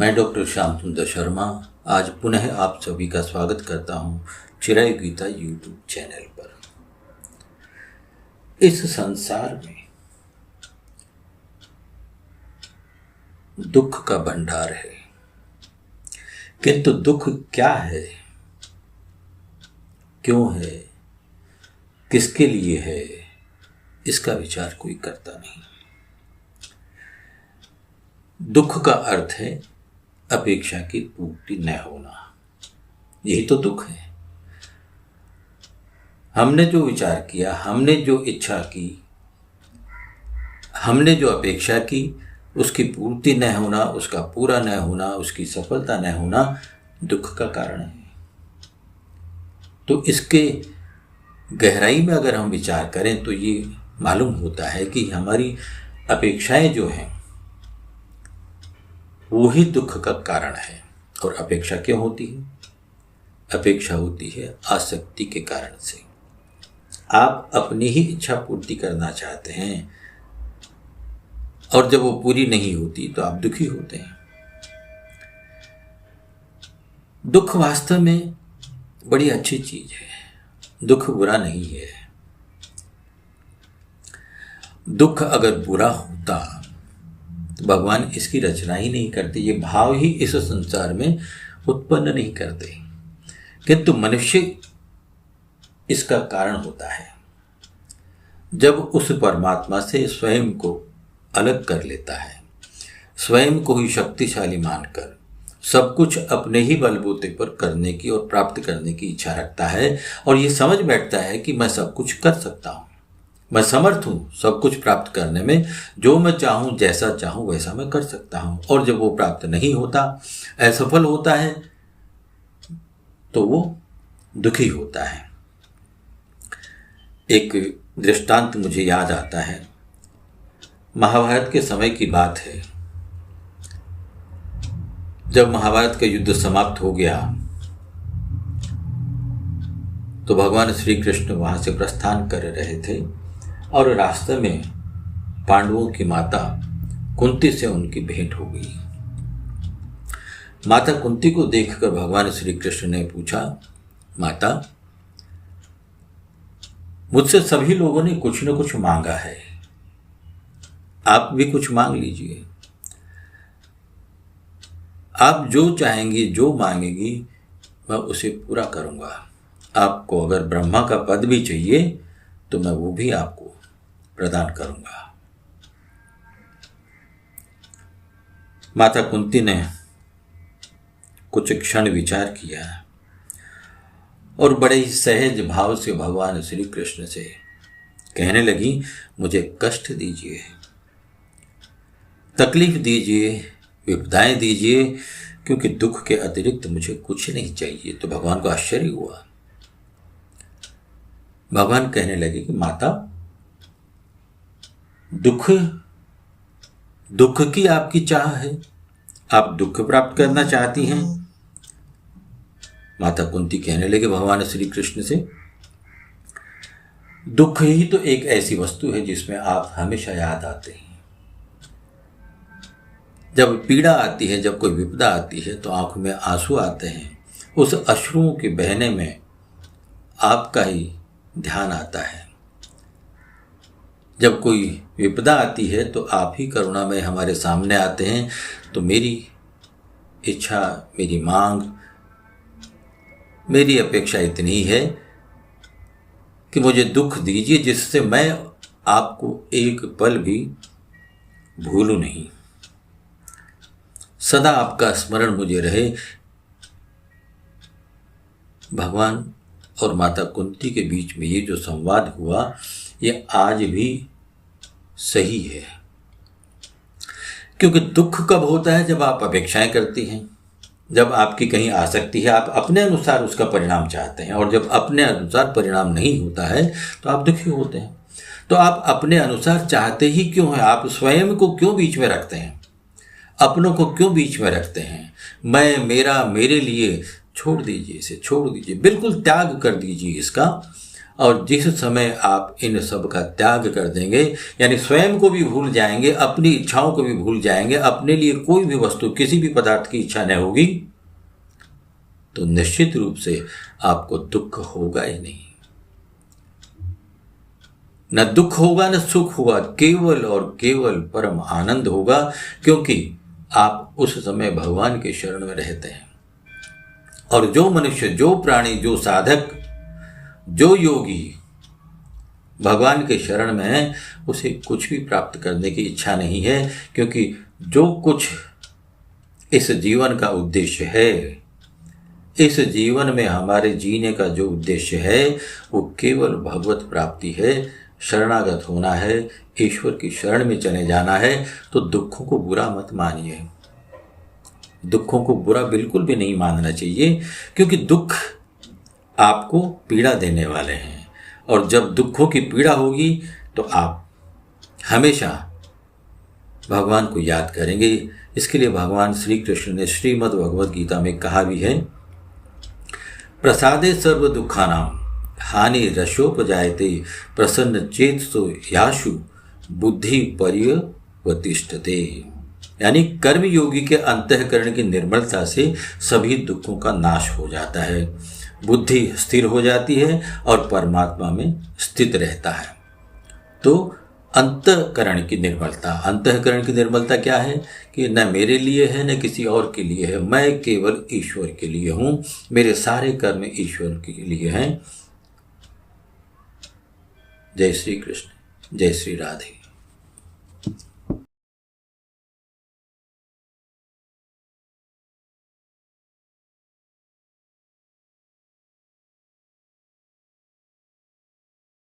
मैं डॉक्टर श्याम सुंदर शर्मा आज पुनः आप सभी का स्वागत करता हूं चिरायु गीता यूट्यूब चैनल पर। इस संसार में दुख का भंडार है, किंतु दुख क्या है, क्यों है, किसके लिए है, इसका विचार कोई करता नहीं। दुख का अर्थ है अपेक्षा की पूर्ति न होना, यही तो दुख है। हमने जो विचार किया, हमने जो इच्छा की, हमने जो अपेक्षा की, उसकी पूर्ति न होना, उसका पूरा न होना, उसकी सफलता न होना दुख का कारण है। तो इसके गहराई में अगर हम विचार करें तो ये मालूम होता है कि हमारी अपेक्षाएं जो हैं वो ही दुख का कारण है। और अपेक्षा क्यों होती है? अपेक्षा होती है आसक्ति के कारण से। आप अपनी ही इच्छा पूर्ति करना चाहते हैं और जब वो पूरी नहीं होती तो आप दुखी होते हैं। दुख वास्तव में बड़ी अच्छी चीज है, दुख बुरा नहीं है। दुख अगर बुरा होता तो भगवान इसकी रचना ही नहीं करते, ये भाव ही इस संसार में उत्पन्न नहीं करते। किंतु मनुष्य इसका कारण होता है जब उस परमात्मा से स्वयं को अलग कर लेता है, स्वयं को ही शक्तिशाली मानकर सब कुछ अपने ही बलबूते पर करने की और प्राप्त करने की इच्छा रखता है और ये समझ बैठता है कि मैं सब कुछ कर सकता हूँ, मैं समर्थ हूँ सब कुछ प्राप्त करने में, जो मैं चाहूँ जैसा चाहूँ वैसा मैं कर सकता हूँ। और जब वो प्राप्त नहीं होता, असफल होता है, तो वो दुखी होता है। एक दृष्टांत मुझे याद आता है, महाभारत के समय की बात है। जब महाभारत का युद्ध समाप्त हो गया तो भगवान श्री कृष्ण वहां से प्रस्थान कर रहे थे और रास्ते में पांडवों की माता कुंती से उनकी भेंट हो गई। माता कुंती को देखकर भगवान श्री कृष्ण ने पूछा, माता, मुझसे सभी लोगों ने कुछ न कुछ मांगा है, आप भी कुछ मांग लीजिए। आप जो चाहेंगी, जो मांगेगी, मैं उसे पूरा करूंगा। आपको अगर ब्रह्मा का पद भी चाहिए तो मैं वो भी आपको प्रदान करूंगा। माता कुंती ने कुछ क्षण विचार किया और बड़े ही सहज भाव से भगवान श्री कृष्ण से कहने लगी, मुझे कष्ट दीजिए, तकलीफ दीजिए, विपदाएं दीजिए, क्योंकि दुख के अतिरिक्त मुझे कुछ नहीं चाहिए। तो भगवान को आश्चर्य हुआ। भगवान कहने लगे कि माता, दुख की आपकी चाह है, आप दुख प्राप्त करना चाहती हैं। माता कुंती कहने लगे भगवान श्री कृष्ण से, दुख ही तो एक ऐसी वस्तु है जिसमें आप हमेशा याद आते हैं। जब पीड़ा आती है, जब कोई विपदा आती है तो आंखों में आंसू आते हैं। उस अश्रुओं के बहने में आपका ही ध्यान आता है। जब कोई विपदा आती है तो आप ही करुणा में हमारे सामने आते हैं। तो मेरी इच्छा, मेरी मांग, मेरी अपेक्षा इतनी है कि मुझे दुख दीजिए जिससे मैं आपको एक पल भी भूलूं नहीं, सदा आपका स्मरण मुझे रहे। भगवान और माता कुंती के बीच में ये जो संवाद हुआ, ये आज भी सही है। क्योंकि दुख कब होता है? जब आप अपेक्षाएं करती हैं, जब आपकी कहीं आसक्ति है, आप अपने अनुसार उसका परिणाम चाहते हैं, और जब अपने अनुसार परिणाम नहीं होता है तो आप दुखी होते हैं। तो आप अपने अनुसार चाहते ही क्यों हैं? आप स्वयं को क्यों बीच में रखते हैं? अपनों को क्यों बीच में रखते हैं? मैं, मेरा, मेरे लिए, छोड़ दीजिए, इसे छोड़ दीजिए, बिल्कुल त्याग कर दीजिए इसका। और जिस समय आप इन सब का त्याग कर देंगे, यानी स्वयं को भी भूल जाएंगे, अपनी इच्छाओं को भी भूल जाएंगे, अपने लिए कोई भी वस्तु, किसी भी पदार्थ की इच्छा न होगी, तो निश्चित रूप से आपको दुख होगा ही नहीं। न दुख होगा न सुख होगा, केवल और केवल परम आनंद होगा, क्योंकि आप उस समय भगवान के शरण में रहते हैं। और जो मनुष्य, जो प्राणी, जो साधक, जो योगी भगवान के शरण में है, उसे कुछ भी प्राप्त करने की इच्छा नहीं है, क्योंकि जो कुछ इस जीवन का उद्देश्य है, इस जीवन में हमारे जीने का जो उद्देश्य है, वो केवल भगवत प्राप्ति है, शरणागत होना है, ईश्वर की शरण में चले जाना है। तो दुखों को बुरा मत मानिए, दुखों को बुरा बिल्कुल भी नहीं मानना चाहिए, क्योंकि दुख आपको पीड़ा देने वाले हैं, और जब दुखों की पीड़ा होगी तो आप हमेशा भगवान को याद करेंगे। इसके लिए भगवान श्री कृष्ण ने श्रीमद् भगवद गीता में कहा भी है, प्रसादे सर्व दुखानाम हानि रसोपजायते प्रसन्न चेतसो याशु बुद्धि पर्यवतिष्ठते। यानी कर्म योगी के अंतःकरण की निर्मलता से सभी दुखों का नाश हो जाता है, बुद्धि स्थिर हो जाती है और परमात्मा में स्थित रहता है। तो अंतःकरण की निर्मलता, अंतःकरण की निर्मलता क्या है कि न मेरे लिए है न किसी और के लिए है, मैं केवल ईश्वर के लिए हूँ, मेरे सारे कर्म ईश्वर के लिए हैं। जय श्री कृष्ण, जय श्री राधे।